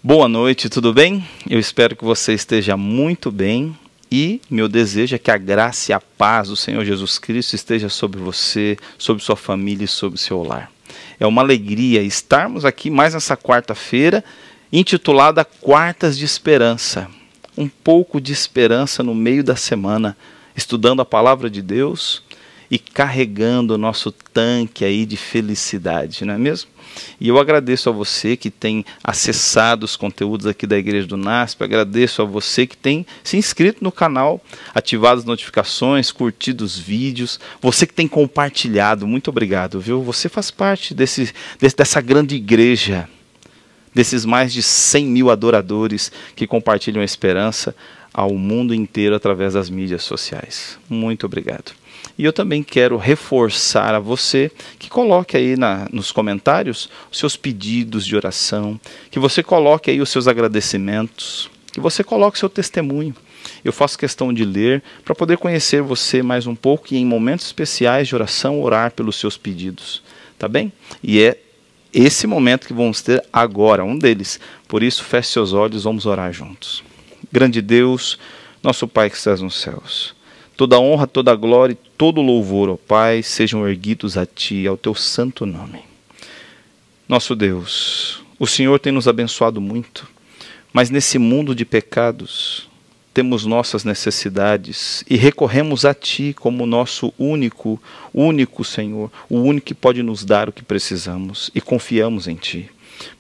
Boa noite, tudo bem? Eu espero que você esteja muito bem e meu desejo é que a graça e a paz do Senhor Jesus Cristo esteja sobre você, sobre sua família e sobre seu lar. É uma alegria estarmos aqui mais nessa quarta-feira, intitulada Quartas de Esperança. Um pouco de esperança no meio da semana, estudando a palavra de Deus e carregando o nosso tanque aí de felicidade, não é mesmo? E eu agradeço a você que tem acessado os conteúdos aqui da Igreja do NASP, agradeço a você que tem se inscrito no canal, ativado as notificações, curtido os vídeos, você que tem compartilhado, muito obrigado, viu? Você faz parte dessa grande igreja, desses mais de 100 mil adoradores que compartilham a esperança ao mundo inteiro através das mídias sociais. Muito obrigado. E eu também quero reforçar a você que coloque aí nos comentários os seus pedidos de oração, que você coloque aí os seus agradecimentos, que você coloque o seu testemunho. Eu faço questão de ler para poder conhecer você mais um pouco e em momentos especiais de oração orar pelos seus pedidos, tá bem? E é esse momento que vamos ter agora, um deles. Por isso, feche seus olhos, vamos orar juntos. Grande Deus, nosso Pai que estás nos céus, toda honra, toda glória e todo louvor, ó Pai, sejam erguidos a Ti, ao Teu santo nome. Nosso Deus, o Senhor tem nos abençoado muito, mas nesse mundo de pecados, temos necessidades e recorremos a Ti como nosso único Senhor, o único que pode nos dar o que precisamos e confiamos em Ti.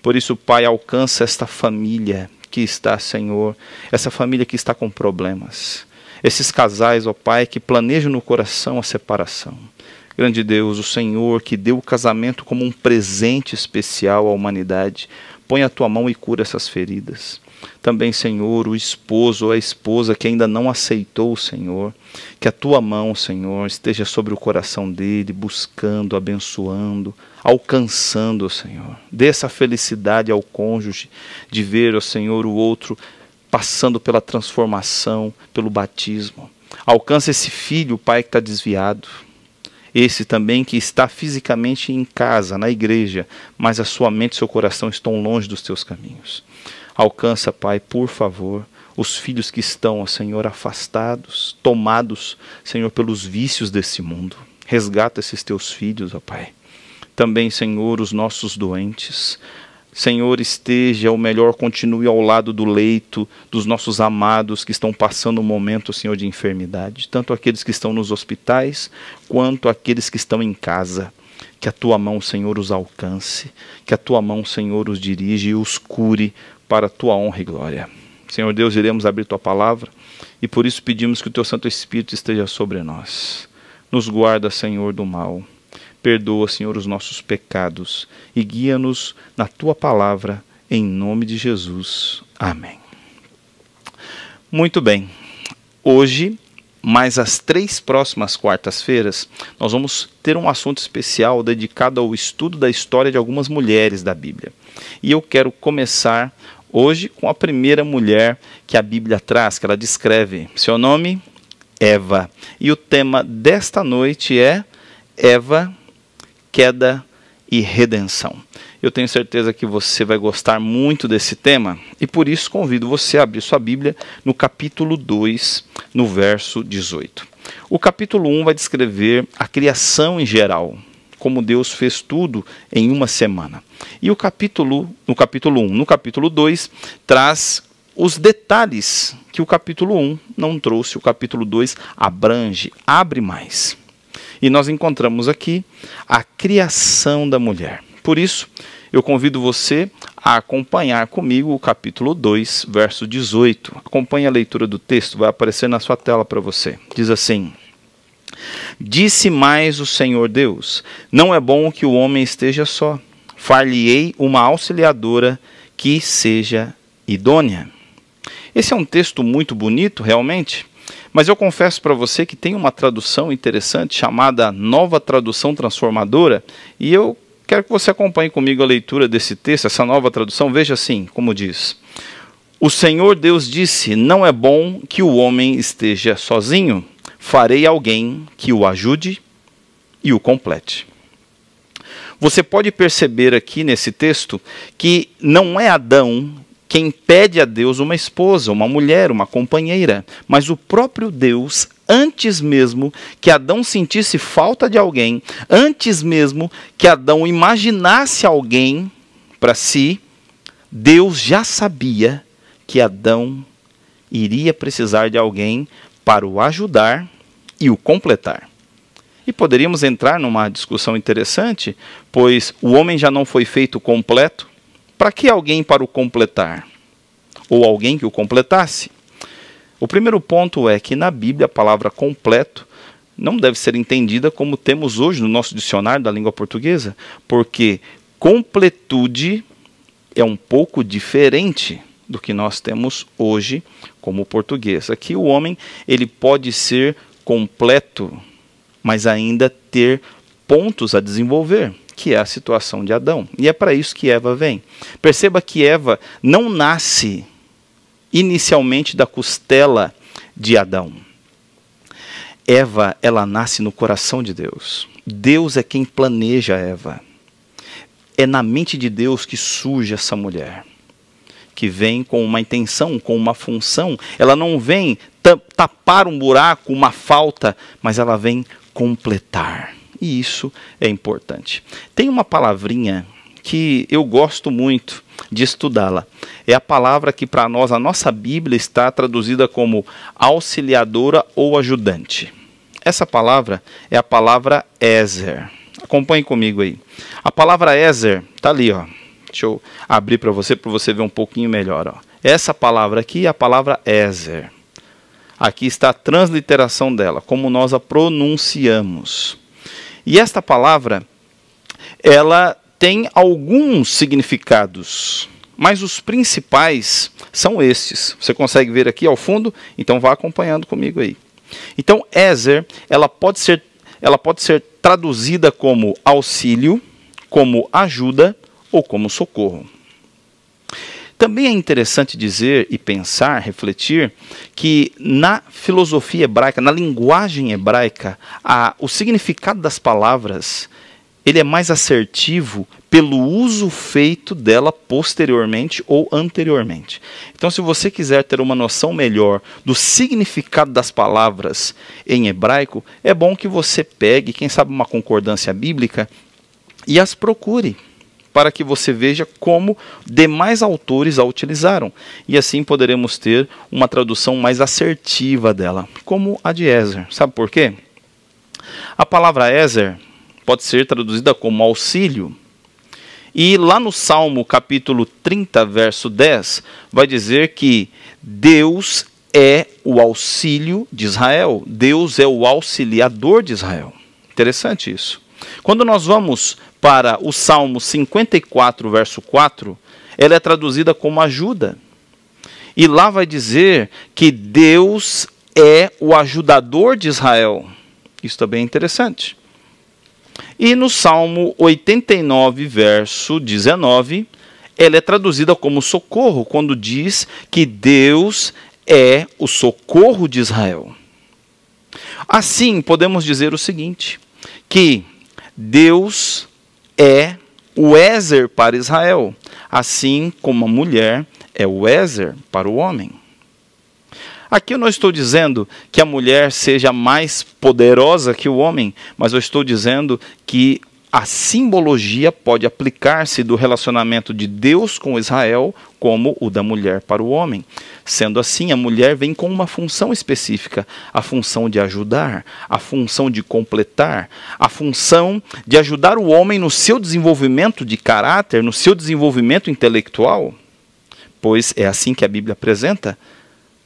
Por isso, Pai, alcança esta família que está, Senhor, essa família que está com problemas. Esses casais, ó Pai, que planejam no coração a separação. Grande Deus, o Senhor que deu o casamento como um presente especial à humanidade, põe a Tua mão e cura essas feridas. Também, Senhor, o esposo ou a esposa que ainda não aceitou o Senhor, que a Tua mão, Senhor, esteja sobre o coração dele, buscando, abençoando, alcançando, Senhor. Dê essa felicidade ao cônjuge de ver, ó Senhor, o outro passando pela transformação, pelo batismo. Alcança esse filho, Pai, que está desviado. Esse também que está fisicamente em casa, na igreja, mas a sua mente e seu coração estão longe dos Teus caminhos. Alcança, Pai, por favor, os filhos que estão, ó Senhor, afastados, tomados, Senhor, pelos vícios desse mundo. Resgata esses Teus filhos, ó Pai. Também, Senhor, os nossos doentes. Senhor, esteja, o melhor, continue ao lado do leito dos nossos amados que estão passando um momento, Senhor, de enfermidade. Tanto aqueles que estão nos hospitais, quanto aqueles que estão em casa. Que a Tua mão, Senhor, os alcance. Que a Tua mão, Senhor, os dirige e os cure para a Tua honra e glória. Senhor Deus, iremos abrir Tua palavra e por isso pedimos que o Teu Santo Espírito esteja sobre nós. Nos guarda, Senhor, do mal. Perdoa, Senhor, os nossos pecados e guia-nos na Tua palavra, em nome de Jesus. Amém. Muito bem. Hoje, mais as 3 próximas quartas-feiras, nós vamos ter um assunto especial dedicado ao estudo da história de algumas mulheres da Bíblia. E eu quero começar hoje com a primeira mulher que a Bíblia traz, que ela descreve. Seu nome? Eva. E o tema desta noite é Eva, queda e redenção. Eu tenho certeza que você vai gostar muito desse tema e por isso convido você a abrir sua Bíblia no capítulo 2, no verso 18. O capítulo 1 vai descrever a criação em geral, como Deus fez tudo em uma semana. E no capítulo 1, no capítulo 2, traz os detalhes que o capítulo 1 não trouxe. O capítulo 2 abrange, abre mais. E nós encontramos aqui a criação da mulher. Por isso, eu convido você a acompanhar comigo o capítulo 2, verso 18. Acompanhe a leitura do texto, vai aparecer na sua tela para você. Diz assim: Disse mais o Senhor Deus, não é bom que o homem esteja só. Far-lhe-ei uma auxiliadora que seja idônea. Esse é um texto muito bonito, realmente. Mas eu confesso para você que tem uma tradução interessante chamada Nova Tradução Transformadora, e eu quero que você acompanhe comigo a leitura desse texto, essa nova tradução. Veja assim, como diz: O Senhor Deus disse, não é bom que o homem esteja sozinho, farei alguém que o ajude e o complete. Você pode perceber aqui nesse texto que não é Adão quem pede a Deus uma esposa, uma mulher, uma companheira, mas o próprio Deus, antes mesmo que Adão sentisse falta de alguém, antes mesmo que Adão imaginasse alguém para si, Deus já sabia que Adão iria precisar de alguém para o ajudar e o completar. E poderíamos entrar numa discussão interessante, pois o homem já não foi feito completo. Para que alguém para o completar? Ou alguém que o completasse? O primeiro ponto é que na Bíblia a palavra completo não deve ser entendida como temos hoje no nosso dicionário da língua portuguesa, porque completude é um pouco diferente do que nós temos hoje como português. Aqui o homem ele pode ser completo, mas ainda ter pontos a desenvolver, que é a situação de Adão. E é para isso que Eva vem. Perceba que Eva não nasce inicialmente da costela de Adão. Eva, ela nasce no coração de Deus. Deus é quem planeja Eva. É na mente de Deus que surge essa mulher, que vem com uma intenção, com uma função. Ela não vem tapar um buraco, uma falta, mas ela vem completar. E isso é importante. Tem uma palavrinha que eu gosto muito de estudá-la. É a palavra que para nós, a nossa Bíblia está traduzida como auxiliadora ou ajudante. Essa palavra é a palavra Ezer. Acompanhe comigo aí. A palavra Ezer está ali, ó. Deixa eu abrir para você ver um pouquinho melhor. Ó. Essa palavra aqui é a palavra Ezer. Aqui está a transliteração dela, como nós a pronunciamos. E esta palavra, ela tem alguns significados, mas os principais são estes. Você consegue ver aqui ao fundo? Então vá acompanhando comigo aí. Então, Ezer, ela pode ser traduzida como auxílio, como ajuda ou como socorro. Também é interessante dizer e pensar, refletir, que na filosofia hebraica, na linguagem hebraica, o significado das palavras ele é mais assertivo pelo uso feito dela posteriormente ou anteriormente. Então, se você quiser ter uma noção melhor do significado das palavras em hebraico, é bom que você pegue, quem sabe, uma concordância bíblica e as procure, para que você veja como demais autores a utilizaram. E assim poderemos ter uma tradução mais assertiva dela, como a de Ezer. Sabe por quê? A palavra Ezer pode ser traduzida como auxílio. E lá no Salmo capítulo 30, verso 10, vai dizer que Deus é o auxílio de Israel. Deus é o auxiliador de Israel. Interessante isso. Quando nós vamos para o Salmo 54, verso 4, ela é traduzida como ajuda. E lá vai dizer que Deus é o ajudador de Israel. Isso também é interessante. E no Salmo 89, verso 19, ela é traduzida como socorro, quando diz que Deus é o socorro de Israel. Assim, podemos dizer o seguinte, que Deus é o Ezer para Israel, assim como a mulher é o Ezer para o homem. Aqui eu não estou dizendo que a mulher seja mais poderosa que o homem, mas eu estou dizendo que a simbologia pode aplicar-se do relacionamento de Deus com Israel como o da mulher para o homem. Sendo assim, a mulher vem com uma função específica, a função de ajudar, a função de completar, a função de ajudar o homem no seu desenvolvimento de caráter, no seu desenvolvimento intelectual, pois é assim que a Bíblia apresenta,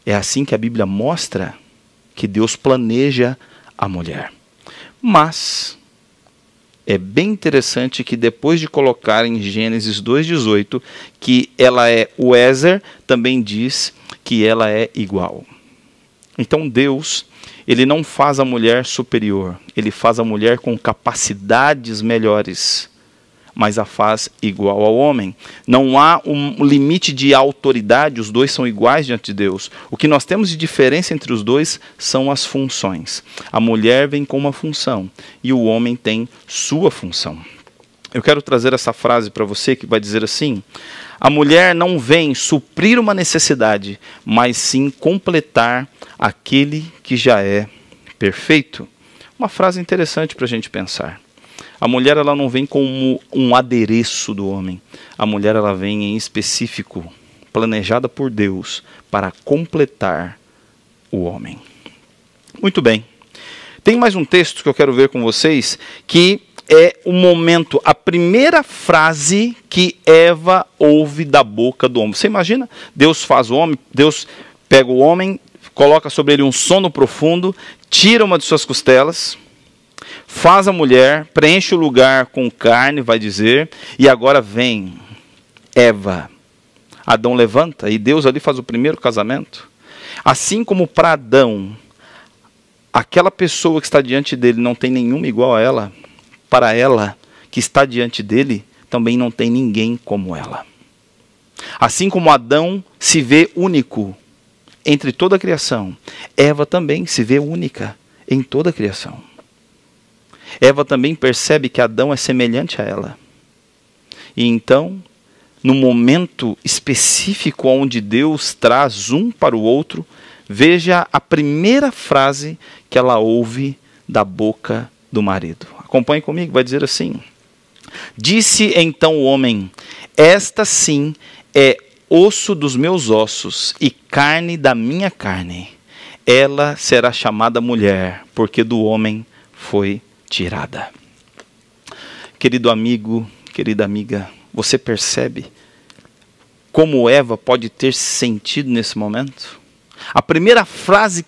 é assim que a Bíblia mostra que Deus planeja a mulher. Mas é bem interessante que depois de colocar em Gênesis 2,18 que ela é o Ezer, também diz que ela é igual. Então Deus, ele não faz a mulher superior, ele faz a mulher com capacidades melhores, mas a faz igual ao homem. Não há um limite de autoridade, os dois são iguais diante de Deus. O que nós temos de diferença entre os dois são as funções. A mulher vem com uma função e o homem tem sua função. eu quero trazer essa frase para você que vai dizer assim: a mulher não vem suprir uma necessidade, mas sim completar aquele que já é perfeito. Uma frase interessante para a gente pensar. A mulher ela não vem como um adereço do homem. A mulher ela vem em específico, planejada por Deus para completar o homem. Muito bem. Tem mais um texto que eu quero ver com vocês, que é o momento, a primeira frase que Eva ouve da boca do homem. Você imagina? Deus faz o homem, Deus pega o homem, coloca sobre ele um sono profundo, tira uma de suas costelas, faz a mulher, preenche o lugar com carne, vai dizer, e agora vem Eva. Adão levanta e Deus ali faz o primeiro casamento. Assim como para Adão, aquela pessoa que está diante dele não tem nenhuma igual a ela, para ela que está diante dele, também não tem ninguém como ela. Assim como Adão se vê único entre toda a criação, Eva também se vê única em toda a criação. Eva também percebe que Adão é semelhante a ela. E então, no momento específico onde Deus traz um para o outro, veja a primeira frase que ela ouve da boca do marido. Acompanhe comigo, vai dizer assim: disse então o homem, esta sim é osso dos meus ossos e carne da minha carne. Ela será chamada mulher, porque do homem foi tirada. Querido amigo, querida amiga, você percebe como Eva pode ter sentido nesse momento? A primeira frase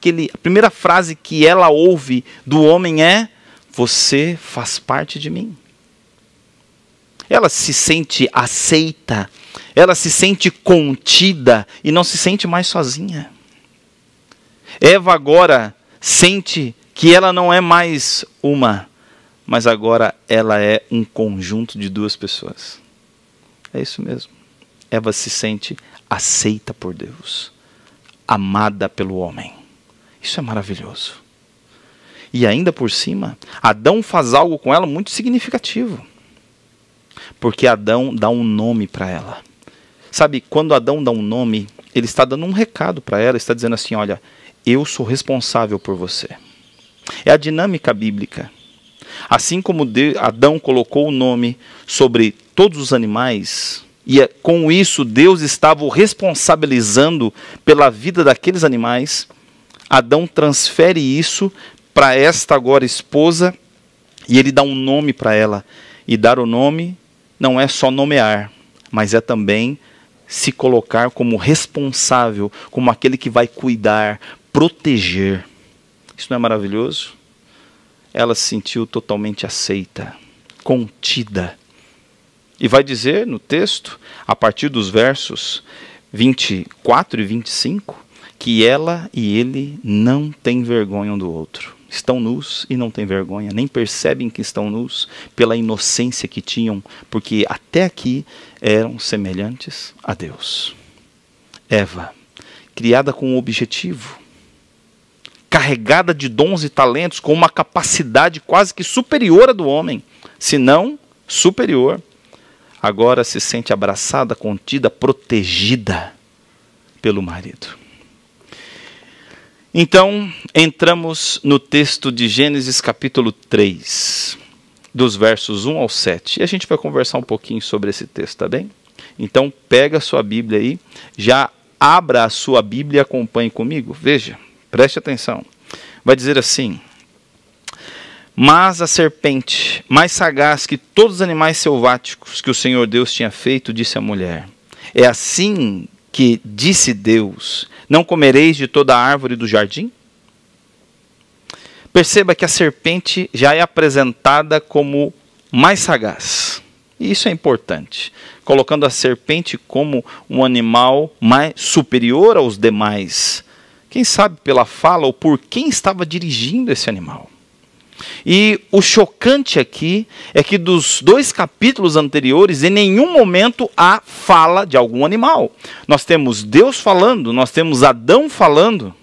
que ela ouve do homem é: você faz parte de mim. Ela se sente aceita, ela se sente contida e não se sente mais sozinha. Eva agora sente que ela não é mais uma, mas agora ela é um conjunto de duas pessoas. É isso mesmo. Eva se sente aceita por Deus, amada pelo homem. Isso é maravilhoso. E ainda por cima, Adão faz algo com ela muito significativo. Porque Adão dá um nome para ela. Sabe, quando Adão dá um nome, ele está dando um recado para ela, está dizendo assim: olha, eu sou responsável por você. É a dinâmica bíblica. Assim como Adão colocou o nome sobre todos os animais, e com isso Deus estava o responsabilizando pela vida daqueles animais, Adão transfere isso para esta agora esposa, e ele dá um nome para ela. E dar o nome não é só nomear, mas é também se colocar como responsável, como aquele que vai cuidar, proteger. Isso não é maravilhoso? Ela se sentiu totalmente aceita, contida. E vai dizer no texto, a partir dos versos 24 e 25, que ela e ele não têm vergonha um do outro. Estão nus e não têm vergonha, nem percebem que estão nus pela inocência que tinham, porque até aqui eram semelhantes a Deus. Eva, criada com um objetivo, carregada de dons e talentos, com uma capacidade quase que superior à do homem, se não superior, agora se sente abraçada, contida, protegida pelo marido. Então, entramos no texto de Gênesis capítulo 3, dos versos 1 ao 7. E a gente vai conversar um pouquinho sobre esse texto, tá bem? Então, pega a sua Bíblia aí, já abra a sua Bíblia e acompanhe comigo. Veja, preste atenção. Vai dizer assim: mas a serpente, mais sagaz que todos os animais selváticos que o Senhor Deus tinha feito, disse à mulher: é assim que disse Deus, não comereis de toda a árvore do jardim? Perceba que a serpente já é apresentada como mais sagaz. E isso é importante, colocando a serpente como um animal mais superior aos demais. Quem sabe pela fala ou por quem estava dirigindo esse animal. E o chocante aqui é que dos 2 capítulos anteriores, em nenhum momento há fala de algum animal. Nós temos Deus falando, nós temos Adão falando.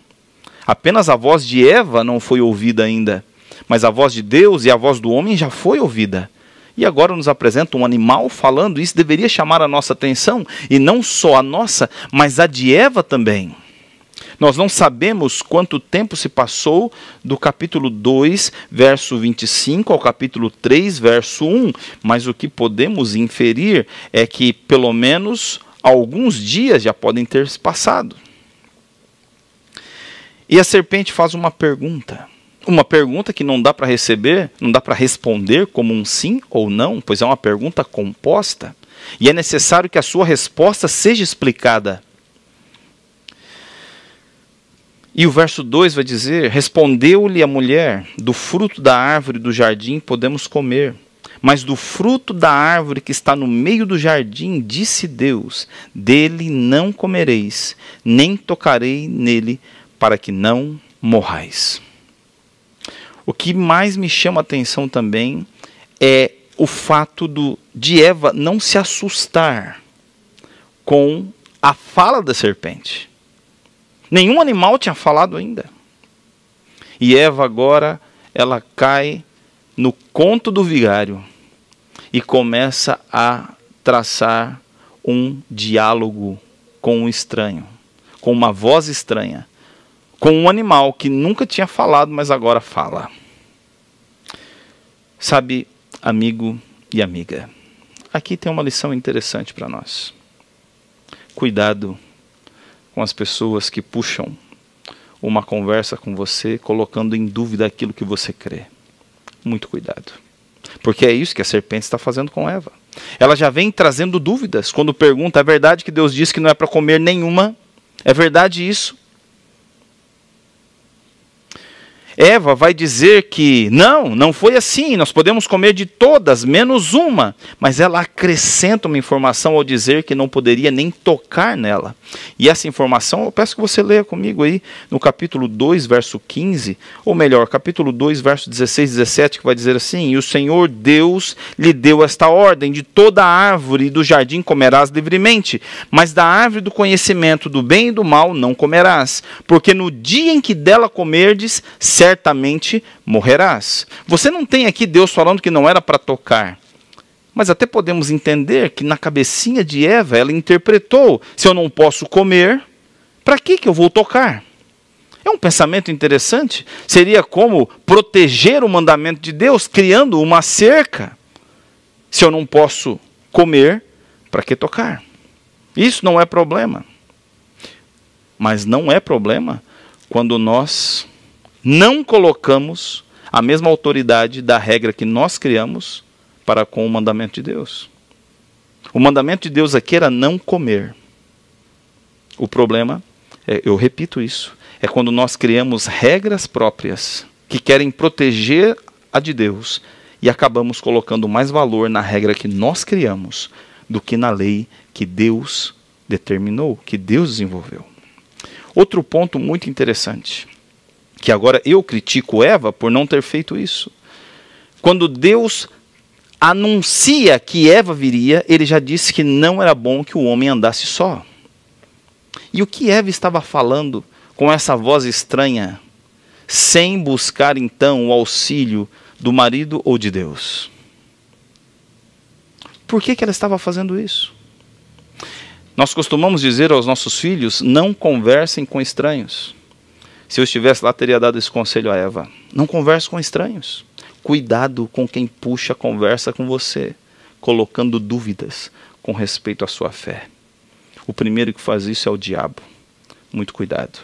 Apenas a voz de Eva não foi ouvida ainda, mas a voz de Deus e a voz do homem já foi ouvida. E agora nos apresenta um animal falando, isso deveria chamar a nossa atenção, e não só a nossa, mas a de Eva também. Nós não sabemos quanto tempo se passou do capítulo 2, verso 25, ao capítulo 3, verso 1, mas o que podemos inferir é que pelo menos alguns dias já podem ter se passado. E a serpente faz uma pergunta que não dá para receber, não dá para responder como um sim ou não, pois é uma pergunta composta, e é necessário que a sua resposta seja explicada. E o verso 2 vai dizer: respondeu-lhe a mulher, do fruto da árvore do jardim podemos comer, mas do fruto da árvore que está no meio do jardim, disse Deus, dele não comereis, nem tocarei nele, para que não morrais. O que mais me chama a atenção também é o fato de Eva não se assustar com a fala da serpente. Nenhum animal tinha falado ainda. E Eva agora, ela cai no conto do vigário e começa a traçar um diálogo com um estranho, com uma voz estranha, com um animal que nunca tinha falado, mas agora fala. Sabe, amigo e amiga, aqui tem uma lição interessante para nós. Cuidado com as pessoas que puxam uma conversa com você, colocando em dúvida aquilo que você crê. Muito cuidado. Porque é isso que a serpente está fazendo com Eva. Ela já vem trazendo dúvidas. Quando pergunta, é verdade que Deus disse que não é para comer nenhuma? É verdade isso? Eva vai dizer que não foi assim, nós podemos comer de todas, menos uma. Mas ela acrescenta uma informação ao dizer que não poderia nem tocar nela. E essa informação, eu peço que você leia comigo aí, no capítulo 2, verso 15, ou melhor, capítulo 2, verso 16 e 17, que vai dizer assim: e o Senhor Deus lhe deu esta ordem, de toda árvore do jardim comerás livremente, mas da árvore do conhecimento do bem e do mal não comerás, porque no dia em que dela comerdes, certamente morrerás. Você não tem aqui Deus falando que não era para tocar. Mas até podemos entender que na cabecinha de Eva, ela interpretou: se eu não posso comer, para que eu vou tocar? É um pensamento interessante. Seria como proteger o mandamento de Deus, criando uma cerca. Se eu não posso comer, para que tocar? Isso não é problema. Mas não é problema quando nós não colocamos a mesma autoridade da regra que nós criamos para com o mandamento de Deus. O mandamento de Deus aqui era não comer. O problema, eu repito isso, é quando nós criamos regras próprias que querem proteger a de Deus e acabamos colocando mais valor na regra que nós criamos do que na lei que Deus determinou, que Deus desenvolveu. Outro ponto muito interessante, que agora eu critico Eva por não ter feito isso. Quando Deus anuncia que Eva viria, ele já disse que não era bom que o homem andasse só. E o que Eva estava falando com essa voz estranha, sem buscar então o auxílio do marido ou de Deus? Por que ela estava fazendo isso? Nós costumamos dizer aos nossos filhos: não conversem com estranhos. Se eu estivesse lá, teria dado esse conselho a Eva: não converse com estranhos. Cuidado com quem puxa a conversa com você, colocando dúvidas com respeito à sua fé. O primeiro que faz isso é o diabo. Muito cuidado.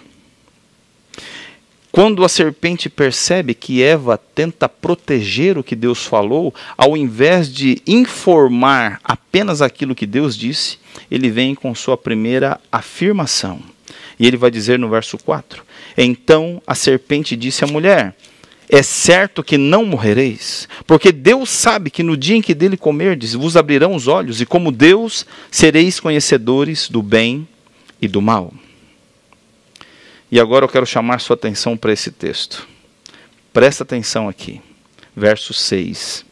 Quando a serpente percebe que Eva tenta proteger o que Deus falou, ao invés de informar apenas aquilo que Deus disse, ele vem com sua primeira afirmação. E ele vai dizer no verso 4: então a serpente disse à mulher: é certo que não morrereis, porque Deus sabe que no dia em que dele comerdes, vos abrirão os olhos, e como Deus sereis conhecedores do bem e do mal. E agora eu quero chamar sua atenção para esse texto. Presta atenção aqui. Verso 6.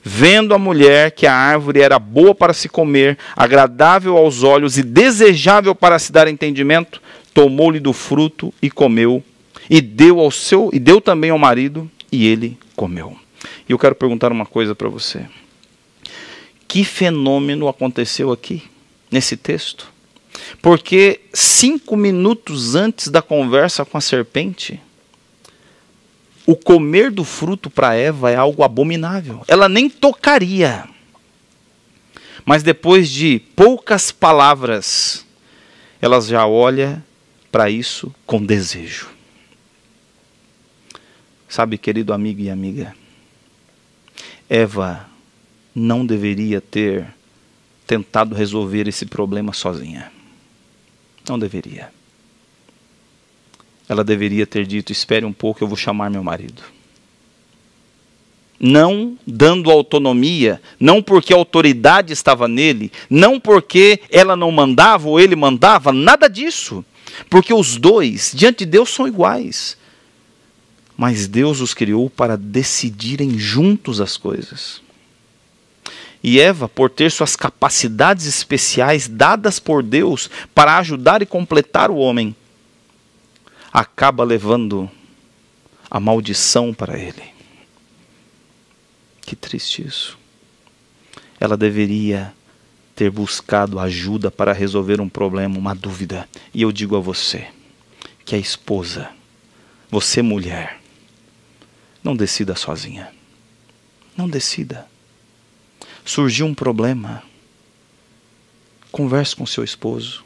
Vendo a mulher que a árvore era boa para se comer, agradável aos olhos e desejável para se dar entendimento, tomou-lhe do fruto e comeu, e deu também ao marido, e ele comeu. E eu quero perguntar uma coisa para você. que fenômeno aconteceu aqui, nesse texto? Porque 5 minutos antes da conversa com a serpente, o comer do fruto para Eva é algo abominável. Ela nem tocaria. Mas depois de poucas palavras, ela já olha para isso com desejo. Sabe, querido amigo e amiga, Eva não deveria ter tentado resolver esse problema sozinha. Não deveria. Ela deveria ter dito: espere um pouco, eu vou chamar meu marido. Não dando autonomia, não porque a autoridade estava nele, não porque ela não mandava ou ele mandava, nada disso. Porque os dois, diante de Deus, são iguais. Mas Deus os criou para decidirem juntos as coisas. E Eva, por ter suas capacidades especiais dadas por Deus para ajudar e completar o homem, acaba levando a maldição para ele. Que triste isso. Ela deveria ter buscado ajuda para resolver um problema, uma dúvida. E eu digo a você, que a esposa, você mulher, não decida sozinha. Não decida. Surgiu um problema, converse com seu esposo.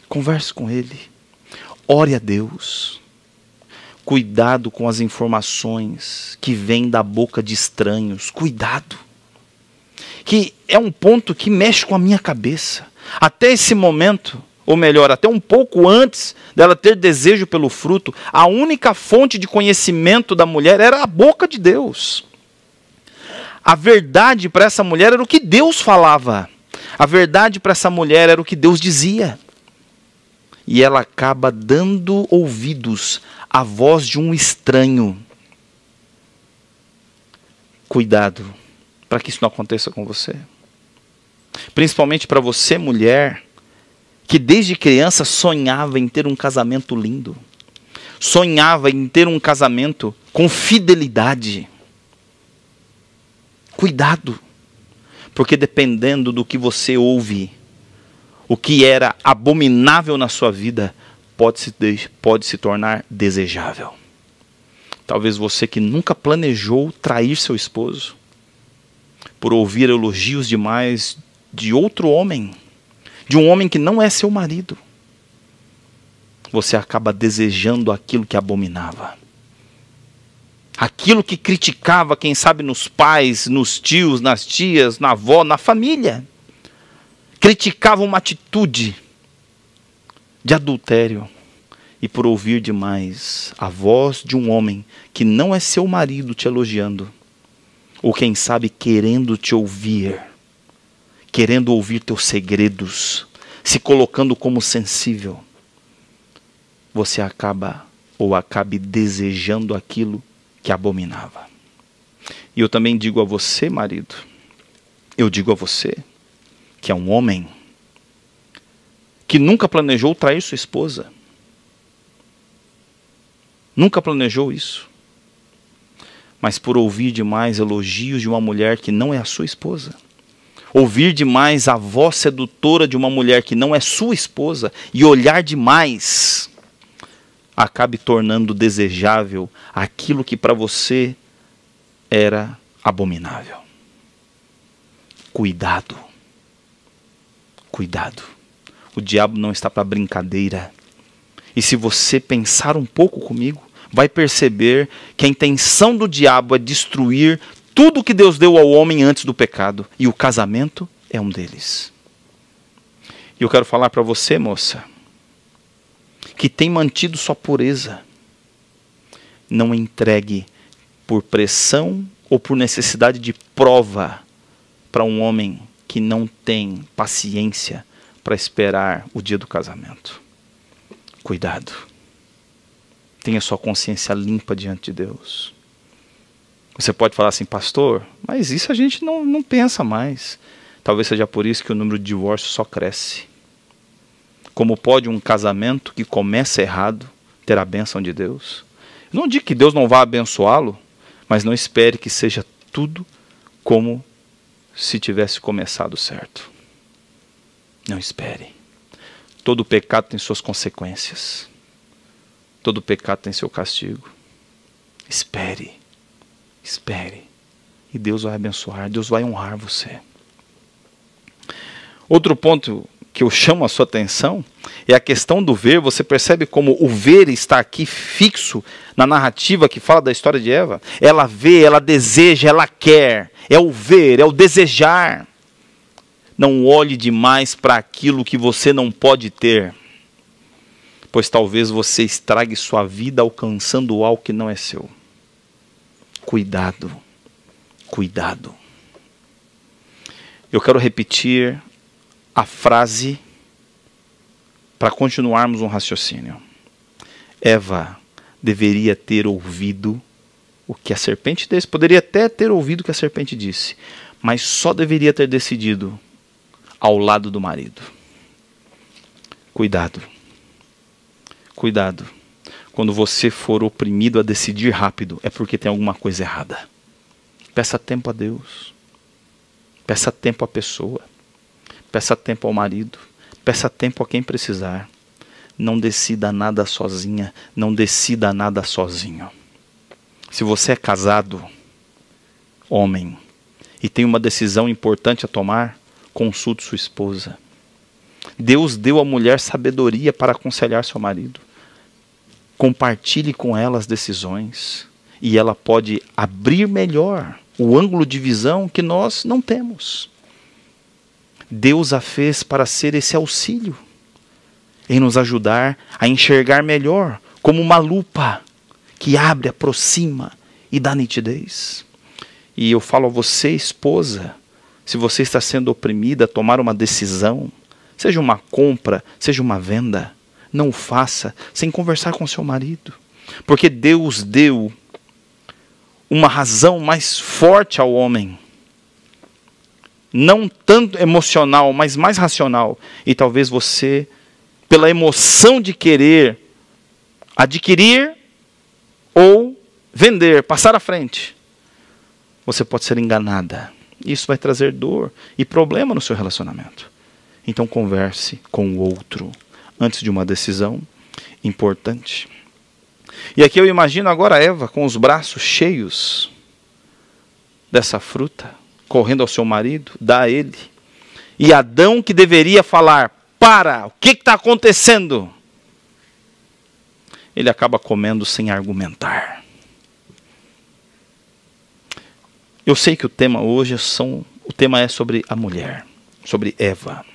Converse com ele. Ore a Deus. Cuidado com as informações que vêm da boca de estranhos. Cuidado. Que é um ponto que mexe com a minha cabeça. Até esse momento, ou melhor, até um pouco antes dela ter desejo pelo fruto, a única fonte de conhecimento da mulher era a boca de Deus. A verdade para essa mulher era o que Deus falava. A verdade para essa mulher era o que Deus dizia. E ela acaba dando ouvidos à voz de um estranho. Cuidado para que isso não aconteça com você. Principalmente para você, mulher, que desde criança sonhava em ter um casamento lindo. Sonhava em ter um casamento com fidelidade. Cuidado, porque dependendo do que você ouve, o que era abominável na sua vida pode se tornar desejável. Talvez você que nunca planejou trair seu esposo, por ouvir elogios demais de outro homem, de um homem que não é seu marido, você acaba desejando aquilo que abominava. Aquilo que criticava, quem sabe, nos pais, nos tios, nas tias, na avó, na família. Criticava uma atitude de adultério. E por ouvir demais a voz de um homem que não é seu marido te elogiando. Ou quem sabe querendo te ouvir. Querendo ouvir teus segredos. Se colocando como sensível. Você acabe desejando aquilo que abominava. E eu também digo a você, marido, eu digo a você, que é um homem que nunca planejou trair sua esposa. Nunca planejou isso. Mas por ouvir demais elogios de uma mulher que não é a sua esposa, ouvir demais a voz sedutora de uma mulher que não é sua esposa e olhar demais, acabe tornando desejável aquilo que para você era abominável. Cuidado. Cuidado. O diabo não está para brincadeira. E se você pensar um pouco comigo, vai perceber que a intenção do diabo é destruir tudo que Deus deu ao homem antes do pecado. E o casamento é um deles. E eu quero falar para você, moça, que tem mantido sua pureza, não entregue por pressão ou por necessidade de prova para um homem que não tem paciência para esperar o dia do casamento. Cuidado. Tenha sua consciência limpa diante de Deus. Você pode falar assim: pastor, mas isso a gente não pensa mais. Talvez seja por isso que o número de divórcios só cresce. Como pode um casamento que começa errado ter a bênção de Deus? Eu não digo que Deus não vá abençoá-lo, mas não espere que seja tudo como se tivesse começado certo. Não espere. Todo pecado tem suas consequências. Todo pecado tem seu castigo. Espere. Espere. E Deus vai abençoar, Deus vai honrar você. Outro ponto que eu chamo a sua atenção é a questão do ver. Você percebe como o ver está aqui fixo na narrativa que fala da história de Eva? Ela vê, ela deseja, ela quer. É o ver, é o desejar. Não olhe demais para aquilo que você não pode ter, pois talvez você estrague sua vida alcançando algo que não é seu. Cuidado, cuidado. Eu quero repetir a frase para continuarmos um raciocínio. Eva deveria ter ouvido o que a serpente disse, poderia até ter ouvido o que a serpente disse, mas só deveria ter decidido ao lado do marido. Cuidado. Cuidado. Quando você for oprimido a decidir rápido, é porque tem alguma coisa errada. Peça tempo a Deus. Peça tempo à pessoa. Peça tempo ao marido. Peça tempo a quem precisar. Não decida nada sozinha. Não decida nada sozinho. Se você é casado, homem, e tem uma decisão importante a tomar, consulte sua esposa. Deus deu à mulher sabedoria para aconselhar seu marido. Compartilhe com ela as decisões. E ela pode abrir melhor o ângulo de visão que nós não temos. Deus a fez para ser esse auxílio, em nos ajudar a enxergar melhor, como uma lupa que abre, aproxima e dá nitidez. E eu falo a você, esposa, se você está sendo oprimida a tomar uma decisão, seja uma compra, seja uma venda, não o faça sem conversar com seu marido. Porque Deus deu uma razão mais forte ao homem. Não tanto emocional, mas mais racional. E talvez você, pela emoção de querer adquirir ou vender, passar à frente, você pode ser enganada. Isso vai trazer dor e problema no seu relacionamento. Então converse com o outro antes de uma decisão importante. E aqui eu imagino agora Eva com os braços cheios dessa fruta, correndo ao seu marido, dá a ele. E Adão, que deveria falar, para, o que está acontecendo? Ele acaba comendo sem argumentar. Eu sei que o tema hoje é sobre a mulher, sobre Eva.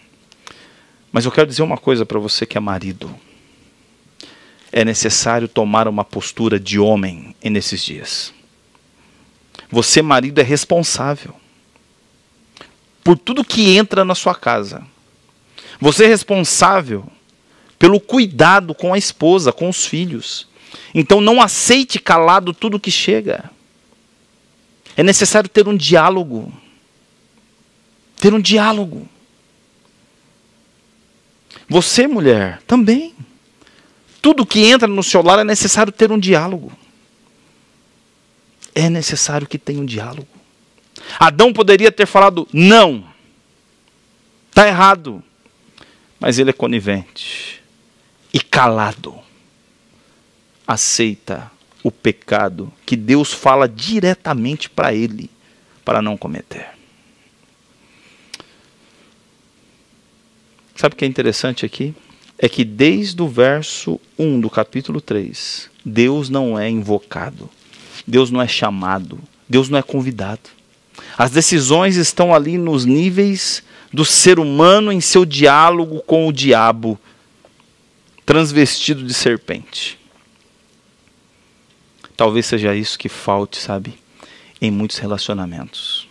Mas eu quero dizer uma coisa para você que é marido. É necessário tomar uma postura de homem nesses dias. Você, marido, é responsável por tudo que entra na sua casa. Você é responsável pelo cuidado com a esposa, com os filhos. Então não aceite calado tudo que chega. É necessário ter um diálogo. Ter um diálogo. Você, mulher, também. Tudo que entra no seu lar é necessário ter um diálogo. É necessário que tenha um diálogo. Adão poderia ter falado, não. Está errado. Mas ele é conivente. E calado. Aceita o pecado que Deus fala diretamente para ele, para não cometer. Sabe o que é interessante aqui? É que desde o verso 1 do capítulo 3, Deus não é invocado, Deus não é chamado, Deus não é convidado. As decisões estão ali nos níveis do ser humano em seu diálogo com o diabo, transvestido de serpente. Talvez seja isso que falte, sabe, em muitos relacionamentos.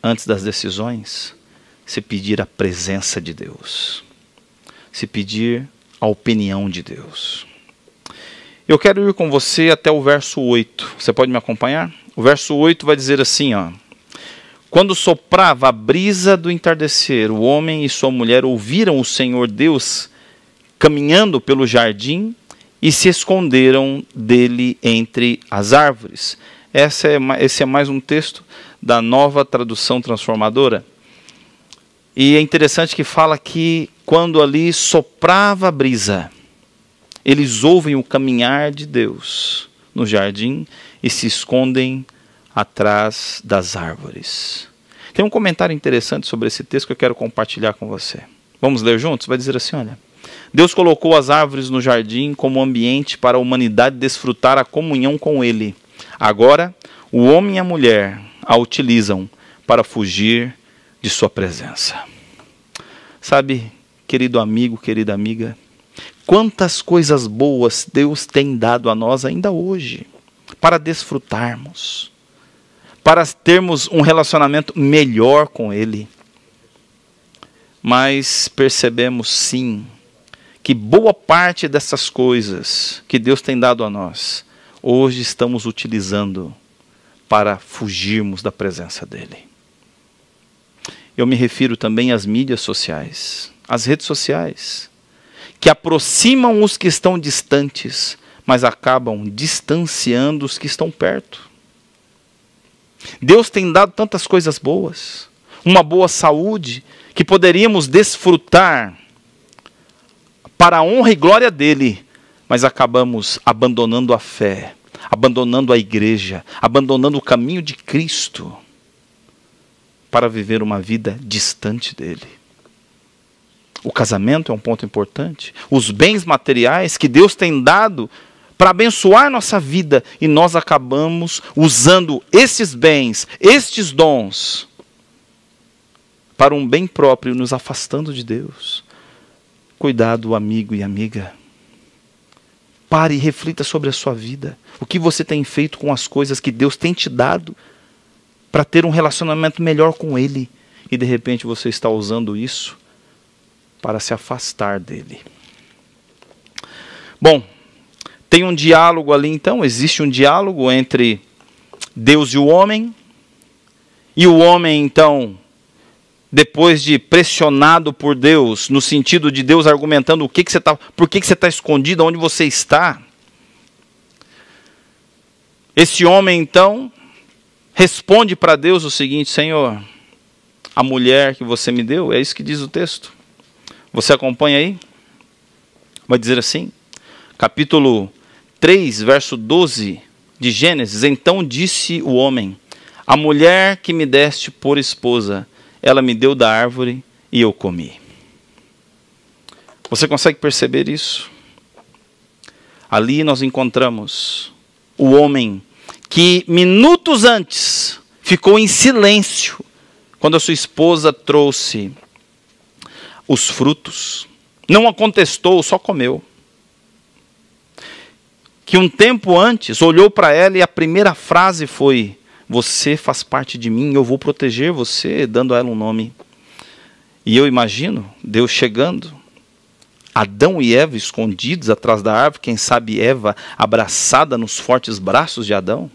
Antes das decisões, se pedir a presença de Deus. Se pedir a opinião de Deus. Eu quero ir com você até o verso 8. Você pode me acompanhar? O verso 8 vai dizer assim, ó. Quando soprava a brisa do entardecer, o homem e sua mulher ouviram o Senhor Deus caminhando pelo jardim e se esconderam dele entre as árvores. Esse é mais um texto da Nova Tradução Transformadora. E é interessante que fala que quando ali soprava a brisa, eles ouvem o caminhar de Deus no jardim e se escondem atrás das árvores. Tem um comentário interessante sobre esse texto que eu quero compartilhar com você. Vamos ler juntos? Vai dizer assim, olha. Deus colocou as árvores no jardim como ambiente para a humanidade desfrutar a comunhão com Ele. Agora, o homem e a mulher a utilizam para fugir de sua presença. Sabe, querido amigo, querida amiga, quantas coisas boas Deus tem dado a nós ainda hoje para desfrutarmos, para termos um relacionamento melhor com Ele. Mas percebemos sim que boa parte dessas coisas que Deus tem dado a nós, hoje estamos utilizando para fugirmos da presença dEle. Eu me refiro também às mídias sociais, às redes sociais, que aproximam os que estão distantes, mas acabam distanciando os que estão perto. Deus tem dado tantas coisas boas, uma boa saúde, que poderíamos desfrutar para a honra e glória dEle, mas acabamos abandonando a fé, abandonando a igreja, abandonando o caminho de Cristo, para viver uma vida distante dEle. O casamento é um ponto importante. Os bens materiais que Deus tem dado para abençoar nossa vida, e nós acabamos usando esses bens, estes dons, para um bem próprio, nos afastando de Deus. Cuidado, amigo e amiga. Pare e reflita sobre a sua vida. O que você tem feito com as coisas que Deus tem te dado para ter um relacionamento melhor com Ele. E de repente você está usando isso para se afastar dEle. Bom, tem um diálogo ali então, existe um diálogo entre Deus e o homem. E o homem então, depois de pressionado por Deus, no sentido de Deus argumentando por que você está escondido, onde você está. Esse homem então responde para Deus o seguinte: Senhor, a mulher que você me deu, é isso que diz o texto. Você acompanha aí? Vai dizer assim, capítulo 3, verso 12 de Gênesis: Então disse o homem, a mulher que me deste por esposa, ela me deu da árvore e eu comi. Você consegue perceber isso? Ali nós encontramos o homem que minutos antes ficou em silêncio quando a sua esposa trouxe os frutos. Não a contestou, só comeu. Que um tempo antes olhou para ela e a primeira frase foi: você faz parte de mim, eu vou proteger você, dando a ela um nome. E eu imagino Deus chegando, Adão e Eva escondidos atrás da árvore, quem sabe Eva abraçada nos fortes braços de Adão,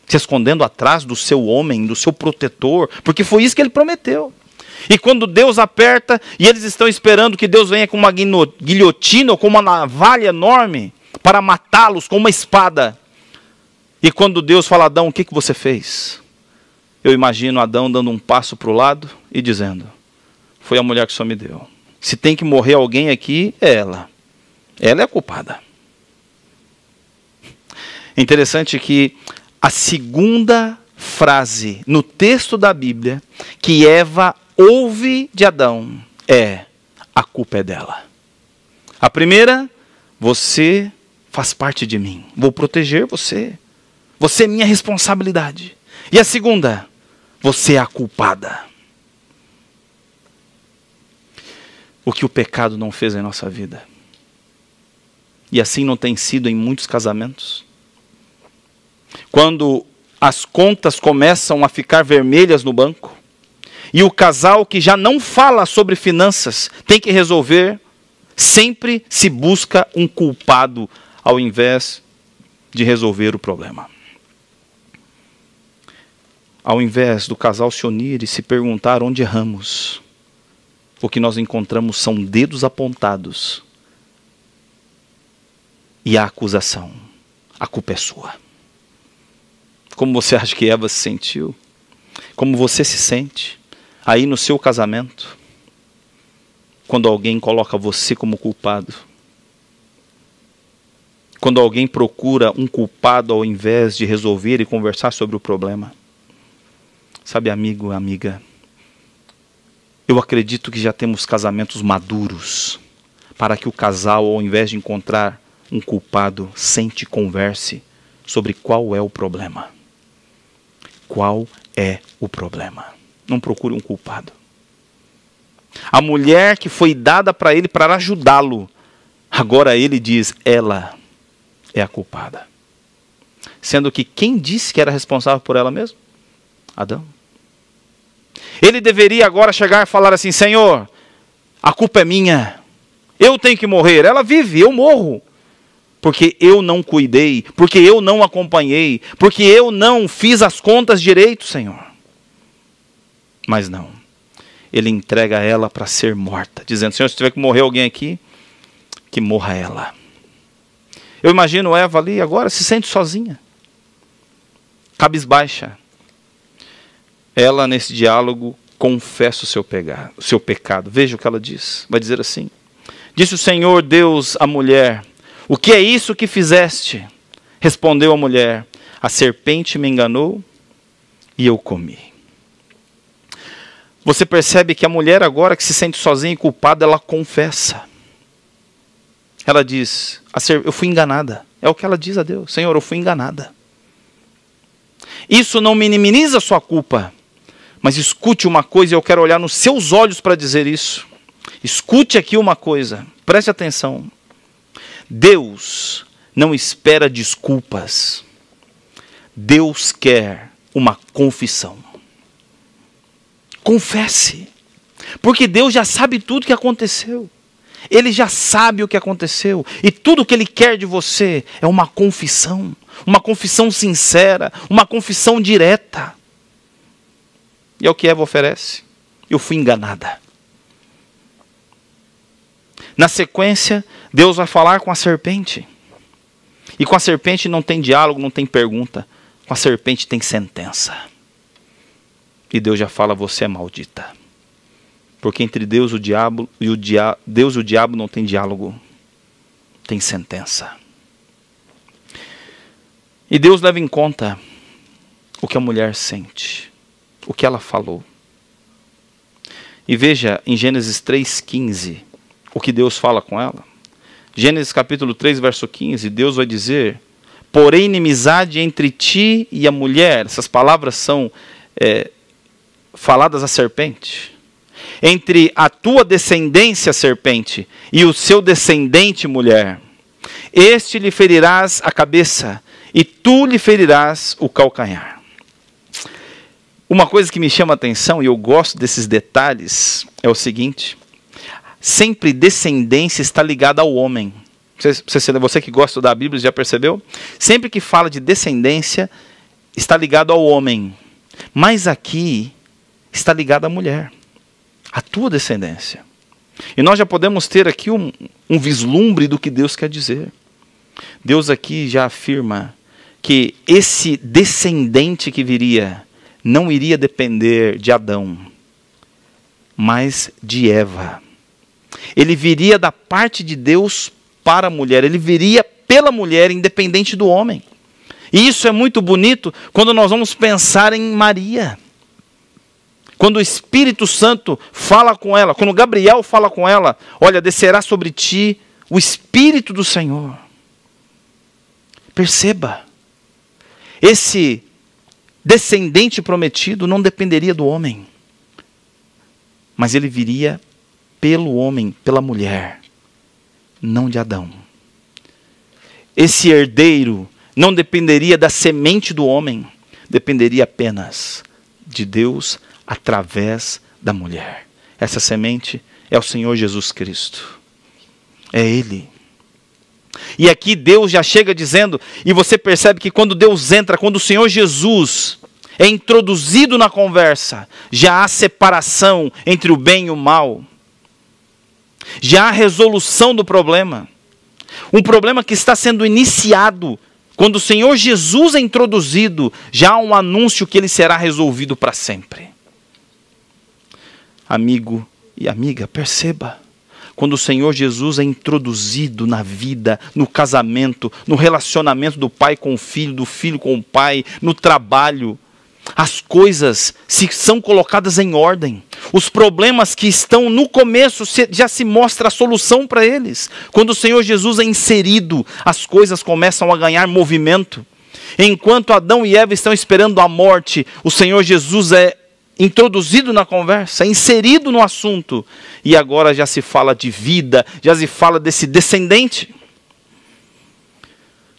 se escondendo atrás do seu homem, do seu protetor, porque foi isso que ele prometeu. E quando Deus aperta, e eles estão esperando que Deus venha com uma guilhotina ou com uma navalha enorme para matá-los com uma espada. E quando Deus fala: Adão, o que você fez? Eu imagino Adão dando um passo para o lado e dizendo: foi a mulher que só me deu. Se tem que morrer alguém aqui, é ela. Ela é a culpada. É interessante que a segunda frase no texto da Bíblia que Eva ouve de Adão é: a culpa é dela. A primeira: você faz parte de mim, vou proteger você. Você é minha responsabilidade. E a segunda: você é a culpada. O que o pecado não fez em nossa vida. E assim não tem sido em muitos casamentos. Quando as contas começam a ficar vermelhas no banco, e o casal que já não fala sobre finanças tem que resolver, sempre se busca um culpado ao invés de resolver o problema. Ao invés do casal se unir e se perguntar onde erramos, o que nós encontramos são dedos apontados e a acusação: a culpa é sua. Como você acha que Eva se sentiu? como você se sente aí no seu casamento, quando alguém coloca você como culpado. Quando alguém procura um culpado ao invés de resolver e conversar sobre o problema. Sabe, amigo, amiga, eu acredito que já temos casamentos maduros para que o casal, ao invés de encontrar um culpado, sente e converse sobre qual é o problema. Qual é o problema? Não procure um culpado. A mulher que foi dada para ele para ajudá-lo, agora ele diz, ela é a culpada. Sendo que quem disse que era responsável por ela mesmo? Adão. Ele deveria agora chegar e falar assim, Senhor, a culpa é minha. Eu tenho que morrer. Ela vive, eu morro. Porque eu não cuidei, porque eu não acompanhei, porque eu não fiz as contas direito, Senhor. Mas não. Ele entrega ela para ser morta, dizendo, Senhor, se tiver que morrer alguém aqui, que morra ela. Eu imagino Eva ali agora, se sente sozinha, cabisbaixa. Ela, nesse diálogo, confessa o seu pecado. Veja o que ela diz. Vai dizer assim, disse o Senhor Deus à mulher, o que é isso que fizeste? Respondeu a mulher, a serpente me enganou e eu comi. Você percebe que a mulher agora que se sente sozinha e culpada, ela confessa. Ela diz, eu fui enganada. É o que ela diz a Deus. Senhor, eu fui enganada. Isso não minimiza a sua culpa. Mas escute uma coisa, e eu quero olhar nos seus olhos para dizer isso. Escute aqui uma coisa. Preste atenção. Deus não espera desculpas. Deus quer uma confissão. Confesse. Porque Deus já sabe tudo o que aconteceu. Ele já sabe o que aconteceu. E tudo o que Ele quer de você é uma confissão. Uma confissão sincera. Uma confissão direta. E é o que Eva oferece. Eu fui enganada. Na sequência, Deus vai falar com a serpente. E com a serpente não tem diálogo, não tem pergunta. Com a serpente tem sentença. E Deus já fala, você é maldita. Porque entre Deus e o diabo não tem diálogo. Tem sentença. E Deus leva em conta o que a mulher sente. O que ela falou. E veja em Gênesis 3,15 o que Deus fala com ela. Gênesis capítulo 3, verso 15, Deus vai dizer, porém inimizade entre ti e a mulher. Essas palavras são faladas à serpente. Entre a tua descendência, serpente, e o seu descendente, mulher. Este lhe ferirás a cabeça, e tu lhe ferirás o calcanhar. Uma coisa que me chama a atenção, e eu gosto desses detalhes, é o seguinte. Sempre descendência está ligada ao homem. Você que gosta da Bíblia já percebeu? Sempre que fala de descendência, está ligado ao homem. Mas aqui, está ligado à mulher. A tua descendência. E nós já podemos ter aqui um vislumbre do que Deus quer dizer. Deus aqui já afirma que esse descendente que viria não iria depender de Adão, mas de Eva. Ele viria da parte de Deus para a mulher. Ele viria pela mulher, independente do homem. E isso é muito bonito quando nós vamos pensar em Maria. Quando o Espírito Santo fala com ela, quando Gabriel fala com ela, olha, descerá sobre ti o Espírito do Senhor. Perceba, esse descendente prometido não dependeria do homem, mas ele viria pelo homem, pela mulher, não de Adão. Esse herdeiro não dependeria da semente do homem, dependeria apenas de Deus através da mulher. Essa semente é o Senhor Jesus Cristo. É Ele. E aqui Deus já chega dizendo, e você percebe que quando Deus entra, quando o Senhor Jesus é introduzido na conversa, já há separação entre o bem e o mal. Já há resolução do problema. Um problema que está sendo iniciado Quando o Senhor Jesus é introduzido, já há um anúncio que ele será resolvido para sempre. Amigo e amiga, perceba. Quando o Senhor Jesus é introduzido na vida, no casamento, no relacionamento do pai com o filho, do filho com o pai, no trabalho, as coisas são colocadas em ordem. Os problemas que estão no começo, já se mostra a solução para eles. Quando o Senhor Jesus é inserido, as coisas começam a ganhar movimento. Enquanto Adão e Eva estão esperando a morte, o Senhor Jesus é introduzido na conversa, inserido no assunto. E agora já se fala de vida, já se fala desse descendente.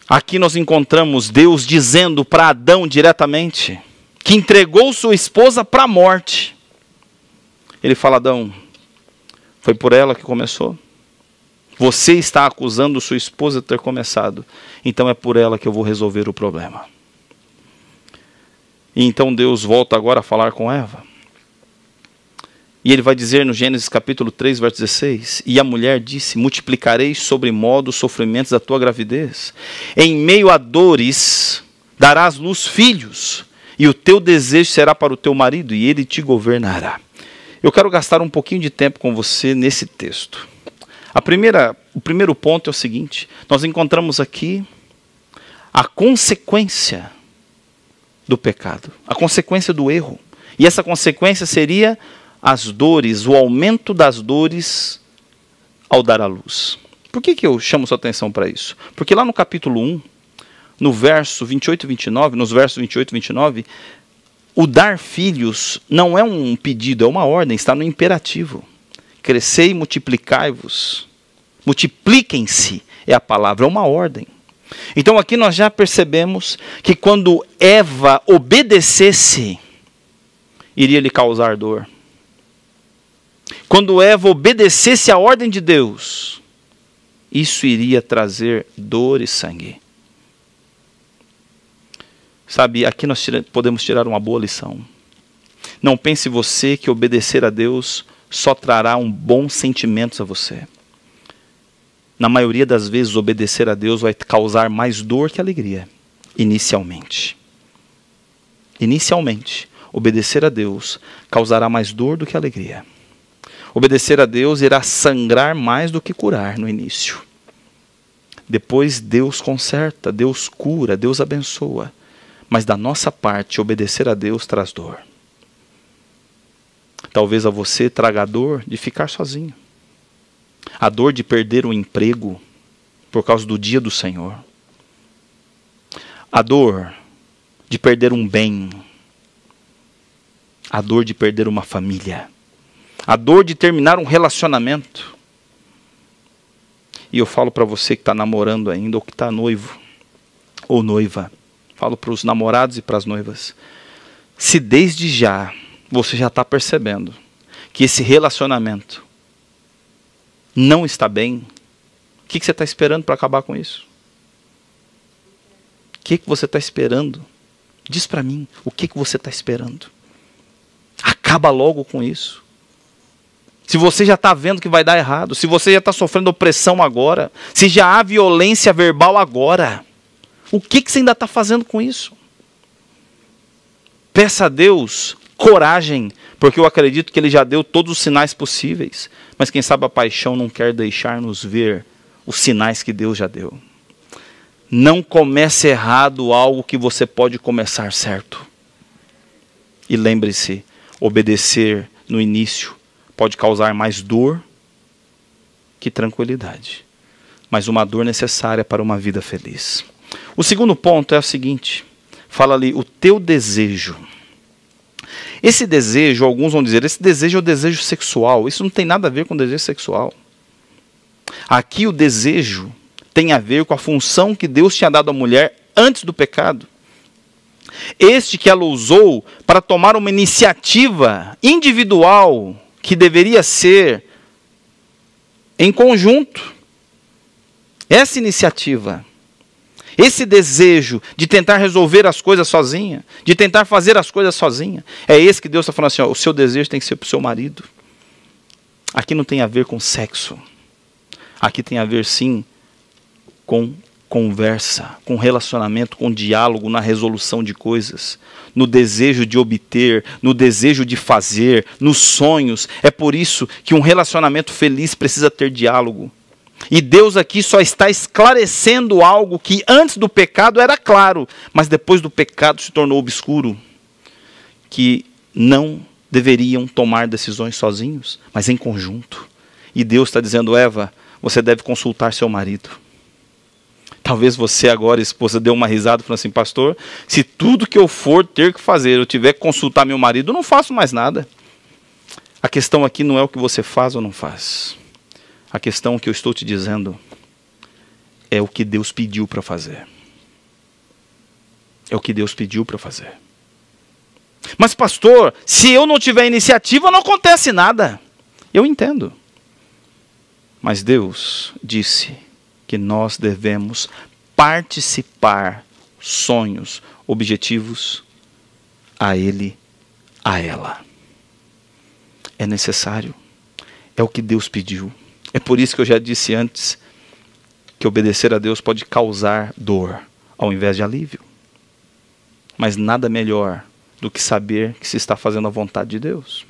Aqui nós encontramos Deus dizendo para Adão diretamente que entregou sua esposa para a morte. Ele fala: Adão, foi por ela que começou? Você está acusando sua esposa de ter começado. Então é por ela que eu vou resolver o problema. E então Deus volta agora a falar com Eva. E ele vai dizer no Gênesis capítulo 3, verso 16: E a mulher disse: multiplicarei sobremodo os sofrimentos da tua gravidez. Em meio a dores darás luz filhos, e o teu desejo será para o teu marido, e ele te governará. Eu quero gastar um pouquinho de tempo com você nesse texto. O primeiro ponto é o seguinte: nós encontramos aqui a consequência do pecado, a consequência do erro. E essa consequência seria as dores, o aumento das dores ao dar à luz. Por que eu chamo sua atenção para isso? Porque lá no capítulo 1, no verso 28 e 29, nos versos 28 e 29, o dar filhos não é um pedido, é uma ordem, está no imperativo. Crescei e multiplicai-vos. Multipliquem-se é a palavra, é uma ordem. Então aqui nós já percebemos que quando Eva obedecesse, iria lhe causar dor. Quando Eva obedecesse à ordem de Deus, isso iria trazer dor e sangue. Sabe, aqui nós podemos tirar uma boa lição. Não pense você que obedecer a Deus só trará bons sentimentos a você. Na maioria das vezes, obedecer a Deus vai causar mais dor que alegria, inicialmente. Inicialmente, obedecer a Deus causará mais dor do que alegria. Obedecer a Deus irá sangrar mais do que curar no início. Depois Deus conserta, Deus cura, Deus abençoa. Mas da nossa parte, obedecer a Deus traz dor. Talvez a você traga a dor de ficar sozinho. A dor de perder um emprego por causa do dia do Senhor. A dor de perder um bem. A dor de perder uma família. A dor de terminar um relacionamento. E eu falo para você que está namorando ainda, ou que está noivo, ou noiva. Falo para os namorados e para as noivas. Se desde já você já está percebendo que esse relacionamento não está bem, o que você está esperando para acabar com isso? O que você está esperando? Diz para mim, o que você está esperando? Acaba logo com isso. Se você já está vendo que vai dar errado, se você já está sofrendo opressão agora, se já há violência verbal agora, o que você ainda está fazendo com isso? Peça a Deus coragem, porque eu acredito que Ele já deu todos os sinais possíveis, mas quem sabe a paixão não quer deixar-nos ver os sinais que Deus já deu. Não comece errado algo que você pode começar certo. E lembre-se, obedecer no início pode causar mais dor que tranquilidade, mas uma dor necessária para uma vida feliz. O segundo ponto é o seguinte, fala ali, o teu desejo. Esse desejo, alguns vão dizer, esse desejo é o desejo sexual. Isso não tem nada a ver com o desejo sexual. Aqui o desejo tem a ver com a função que Deus tinha dado à mulher antes do pecado. Este que ela usou para tomar uma iniciativa individual que deveria ser em conjunto. Essa iniciativa, esse desejo de tentar resolver as coisas sozinha, de tentar fazer as coisas sozinha, é esse que Deus está falando assim, ó, o seu desejo tem que ser para o seu marido. Aqui não tem a ver com sexo. Aqui tem a ver sim com conversa, com relacionamento, com diálogo na resolução de coisas, no desejo de obter, no desejo de fazer, nos sonhos. É por isso que um relacionamento feliz precisa ter diálogo. E Deus aqui só está esclarecendo algo que antes do pecado era claro, mas depois do pecado se tornou obscuro. Que não deveriam tomar decisões sozinhos, mas em conjunto. E Deus está dizendo: Eva, você deve consultar seu marido. Talvez você agora, esposa, deu uma risada e falou assim: pastor, se tudo que eu for ter que fazer, eu tiver que consultar meu marido, eu não faço mais nada. A questão aqui não é o que você faz ou não faz. A questão que eu estou te dizendo é o que Deus pediu para fazer. É o que Deus pediu para fazer. Mas pastor, se eu não tiver iniciativa, não acontece nada. Eu entendo. Mas Deus disse que nós devemos participar sonhos, objetivos a Ele, a ela. É necessário. É o que Deus pediu. É por isso que eu já disse antes que obedecer a Deus pode causar dor ao invés de alívio. Mas nada melhor do que saber que se está fazendo a vontade de Deus.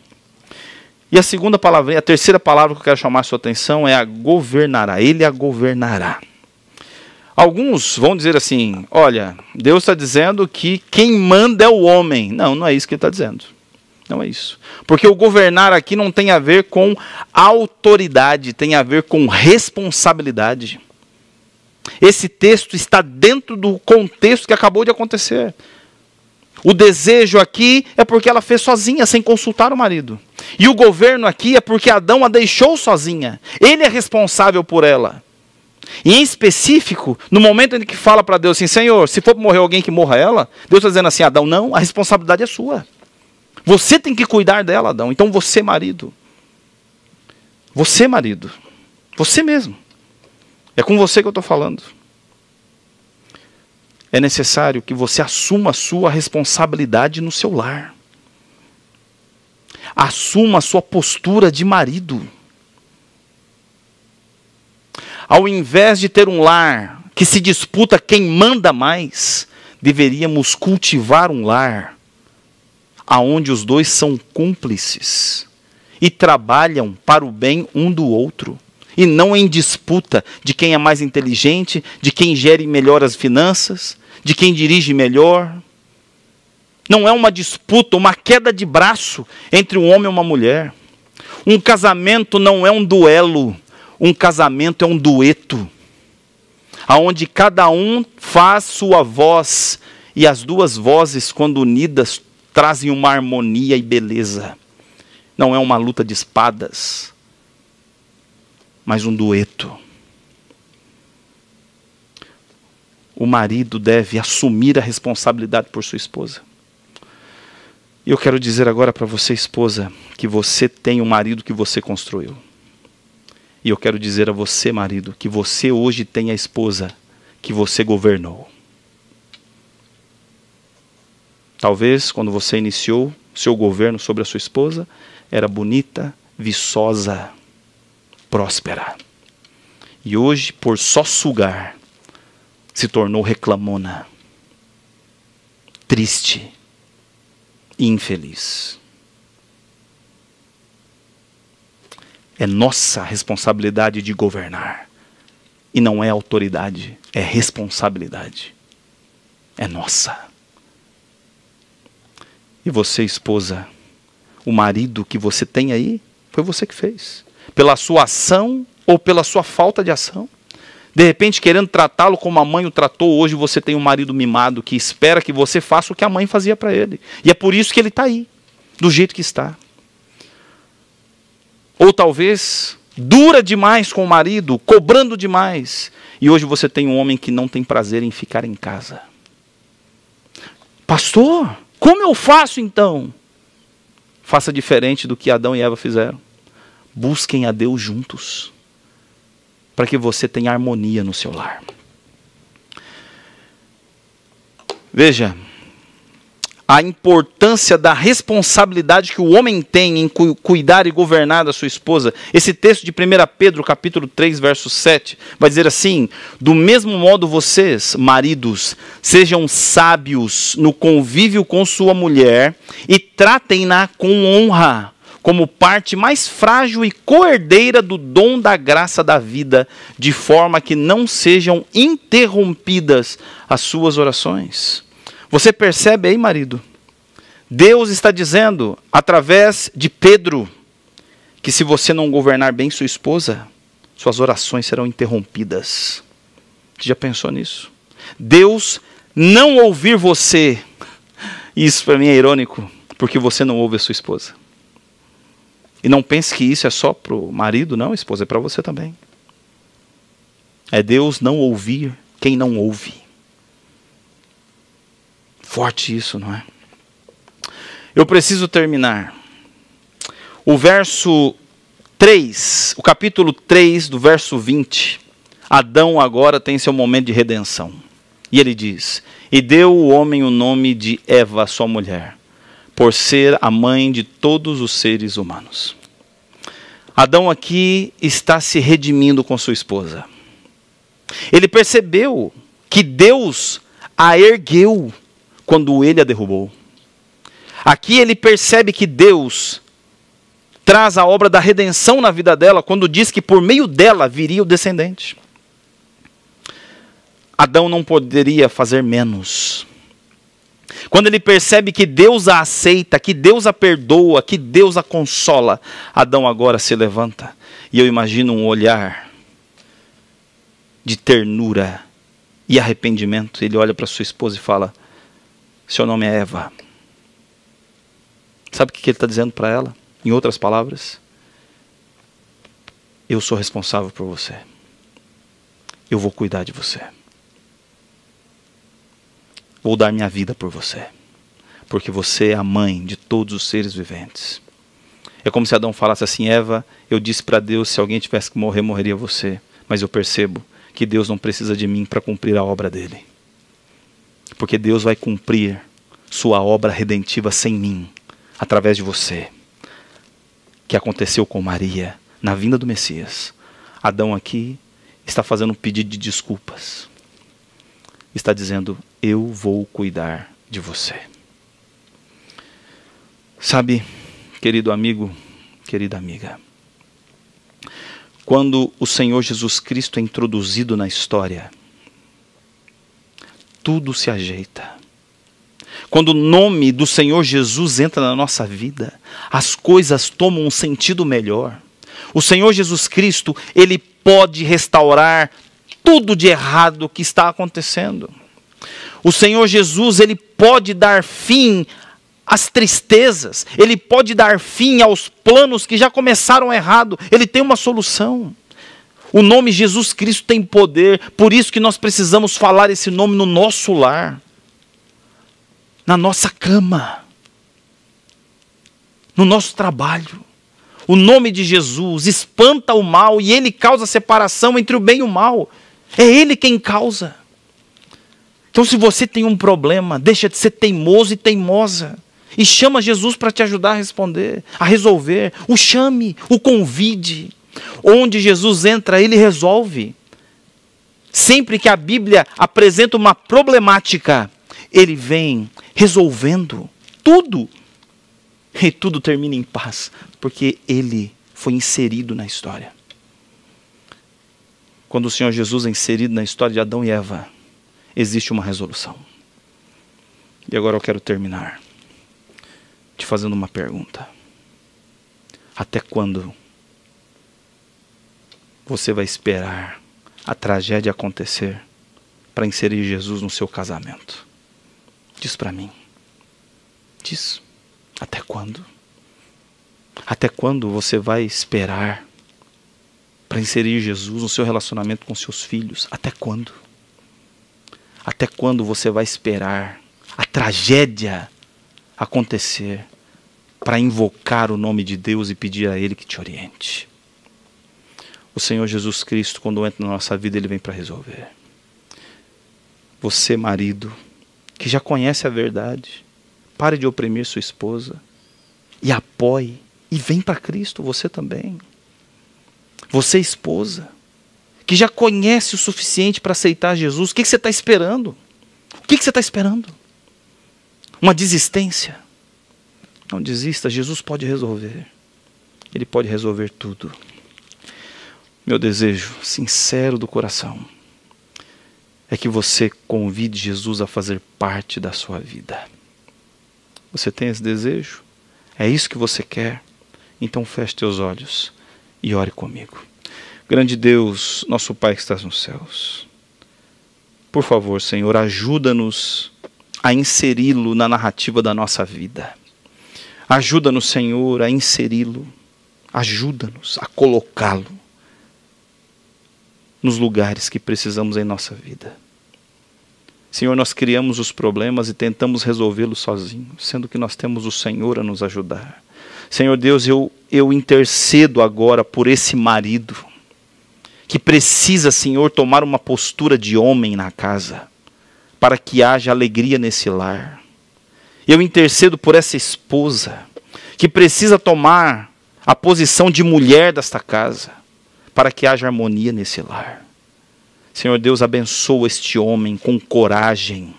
E a segunda palavra, a terceira palavra que eu quero chamar a sua atenção é a governará. Ele a governará. Alguns vão dizer assim: olha, Deus está dizendo que quem manda é o homem. Não, não é isso que ele está dizendo. Não é isso. Porque o governar aqui não tem a ver com autoridade, tem a ver com responsabilidade. Esse texto está dentro do contexto que acabou de acontecer. O desejo aqui é porque ela fez sozinha, sem consultar o marido. E o governo aqui é porque Adão a deixou sozinha. Ele é responsável por ela. E em específico, no momento em que fala para Deus assim: Senhor, se for morrer alguém, que morra ela. Deus está dizendo assim: Adão, não, a responsabilidade é sua. Você tem que cuidar dela, Adão. Então você, marido. Você, marido. Você mesmo. É com você que eu estou falando. É necessário que você assuma a sua responsabilidade no seu lar. Assuma a sua postura de marido. Ao invés de ter um lar que se disputa quem manda mais, deveríamos cultivar um lar aonde os dois são cúmplices e trabalham para o bem um do outro. E não em disputa de quem é mais inteligente, de quem gere melhor as finanças, de quem dirige melhor. Não é uma disputa, uma queda de braço entre um homem e uma mulher. Um casamento não é um duelo, um casamento é um dueto, aonde cada um faz sua voz, e as duas vozes, quando unidas, trazem uma harmonia e beleza. Não é uma luta de espadas, mas um dueto. O marido deve assumir a responsabilidade por sua esposa. E eu quero dizer agora para você, esposa, que você tem um marido que você construiu. E eu quero dizer a você, marido, que você hoje tem a esposa que você governou. Talvez quando você iniciou seu governo sobre a sua esposa, era bonita, viçosa, próspera. E hoje, por só sugar, se tornou reclamona, triste e infeliz. É nossa responsabilidade de governar. E não é autoridade, é responsabilidade. É nossa. E você, esposa, o marido que você tem aí, foi você que fez. Pela sua ação ou pela sua falta de ação. De repente, querendo tratá-lo como a mãe o tratou, hoje você tem um marido mimado que espera que você faça o que a mãe fazia para ele. E é por isso que ele está aí, do jeito que está. Ou talvez dura demais com o marido, cobrando demais. E hoje você tem um homem que não tem prazer em ficar em casa. Pastor, como eu faço então? Faça diferente do que Adão e Eva fizeram. Busquem a Deus juntos, para que você tenha harmonia no seu lar. Veja, a importância da responsabilidade que o homem tem em cuidar e governar da sua esposa. Esse texto de 1 Pedro, capítulo 3, verso 7, vai dizer assim: do mesmo modo vocês, maridos, sejam sábios no convívio com sua mulher e tratem-na com honra, como parte mais frágil e coerdeira do dom da graça da vida, de forma que não sejam interrompidas as suas orações. Você percebe aí, marido? Deus está dizendo, através de Pedro, que se você não governar bem sua esposa, suas orações serão interrompidas. Você já pensou nisso? Deus não ouvir você, isso para mim é irônico, porque você não ouve a sua esposa. E não pense que isso é só para o marido, não, esposa, é para você também. É Deus não ouvir quem não ouve. Forte isso, não é? Eu preciso terminar. O verso 3, o capítulo 3, do verso 20. Adão agora tem seu momento de redenção. E ele diz: e deu o homem o nome de Eva, sua mulher, por ser a mãe de todos os seres humanos. Adão aqui está se redimindo com sua esposa. Ele percebeu que Deus a ergueu quando ele a derrubou. Aqui ele percebe que Deus traz a obra da redenção na vida dela, quando diz que por meio dela viria o descendente. Adão não poderia fazer menos. Quando ele percebe que Deus a aceita, que Deus a perdoa, que Deus a consola, Adão agora se levanta. E eu imagino um olhar de ternura e arrependimento. Ele olha para sua esposa e fala: seu nome é Eva. Sabe o que ele está dizendo para ela? Em outras palavras, eu sou responsável por você. Eu vou cuidar de você. Vou dar minha vida por você. Porque você é a mãe de todos os seres viventes. É como se Adão falasse assim: Eva, eu disse para Deus, se alguém tivesse que morrer, morreria você. Mas eu percebo que Deus não precisa de mim para cumprir a obra dele. Porque Deus vai cumprir sua obra redentiva sem mim, através de você. Que aconteceu com Maria, na vinda do Messias. Adão aqui está fazendo um pedido de desculpas. Está dizendo: eu vou cuidar de você. Sabe, querido amigo, querida amiga, quando o Senhor Jesus Cristo é introduzido na história, tudo se ajeita. Quando o nome do Senhor Jesus entra na nossa vida, as coisas tomam um sentido melhor. O Senhor Jesus Cristo, Ele pode restaurar tudo de errado que está acontecendo. O Senhor Jesus, Ele pode dar fim às tristezas. Ele pode dar fim aos planos que já começaram errado. Ele tem uma solução. O nome Jesus Cristo tem poder, por isso que nós precisamos falar esse nome no nosso lar, na nossa cama, no nosso trabalho. O nome de Jesus espanta o mal e Ele causa separação entre o bem e o mal. É Ele quem causa. Então, se você tem um problema, deixa de ser teimoso e teimosa e chama Jesus para te ajudar a responder, a resolver. O chame, o convide. Onde Jesus entra, Ele resolve. Sempre que a Bíblia apresenta uma problemática, Ele vem resolvendo tudo. E tudo termina em paz, porque Ele foi inserido na história. Quando o Senhor Jesus é inserido na história de Adão e Eva, existe uma resolução. E agora eu quero terminar te fazendo uma pergunta. Até quando você vai esperar a tragédia acontecer para inserir Jesus no seu casamento? Diz para mim. Diz. Até quando? Até quando você vai esperar para inserir Jesus no seu relacionamento com seus filhos? Até quando? Até quando você vai esperar a tragédia acontecer para invocar o nome de Deus e pedir a Ele que te oriente? O Senhor Jesus Cristo, quando entra na nossa vida, Ele vem para resolver. Você, marido, que já conhece a verdade, Pare de oprimir sua esposa. E apoie. E vem para Cristo, você também. Você, esposa, que já conhece o suficiente para aceitar Jesus, o que você está esperando? O que você está esperando? Uma desistência? Não desista, Jesus pode resolver. Ele pode resolver tudo. Meu desejo sincero do coração é que você convide Jesus a fazer parte da sua vida. Você tem esse desejo? É isso que você quer? Então feche teus olhos e ore comigo. Grande Deus, nosso Pai que estás nos céus, por favor, Senhor, ajuda-nos a inseri-lo na narrativa da nossa vida. Ajuda-nos, Senhor, a inseri-lo. Ajuda-nos a colocá-lo nos lugares que precisamos em nossa vida. Senhor, nós criamos os problemas e tentamos resolvê-los sozinhos, sendo que nós temos o Senhor a nos ajudar. Senhor Deus, eu intercedo agora por esse marido que precisa, Senhor, tomar uma postura de homem na casa, para que haja alegria nesse lar. Eu intercedo por essa esposa que precisa tomar a posição de mulher desta casa, para que haja harmonia nesse lar. Senhor Deus, abençoa este homem com coragem,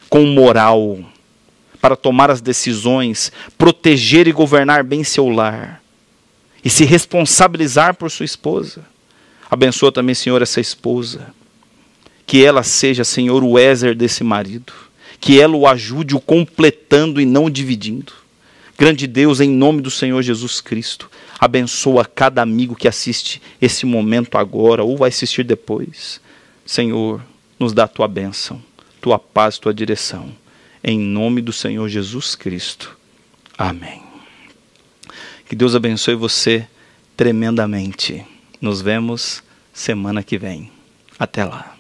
com moral, para tomar as decisões, proteger e governar bem seu lar, e se responsabilizar por sua esposa. Abençoa também, Senhor, essa esposa, que ela seja, Senhor, o Ézer desse marido, que ela o ajude o completando e não o dividindo. Grande Deus, em nome do Senhor Jesus Cristo, abençoa cada amigo que assiste esse momento agora ou vai assistir depois. Senhor, nos dá a tua bênção, tua paz, tua direção. Em nome do Senhor Jesus Cristo. Amém. Que Deus abençoe você tremendamente. Nos vemos semana que vem. Até lá.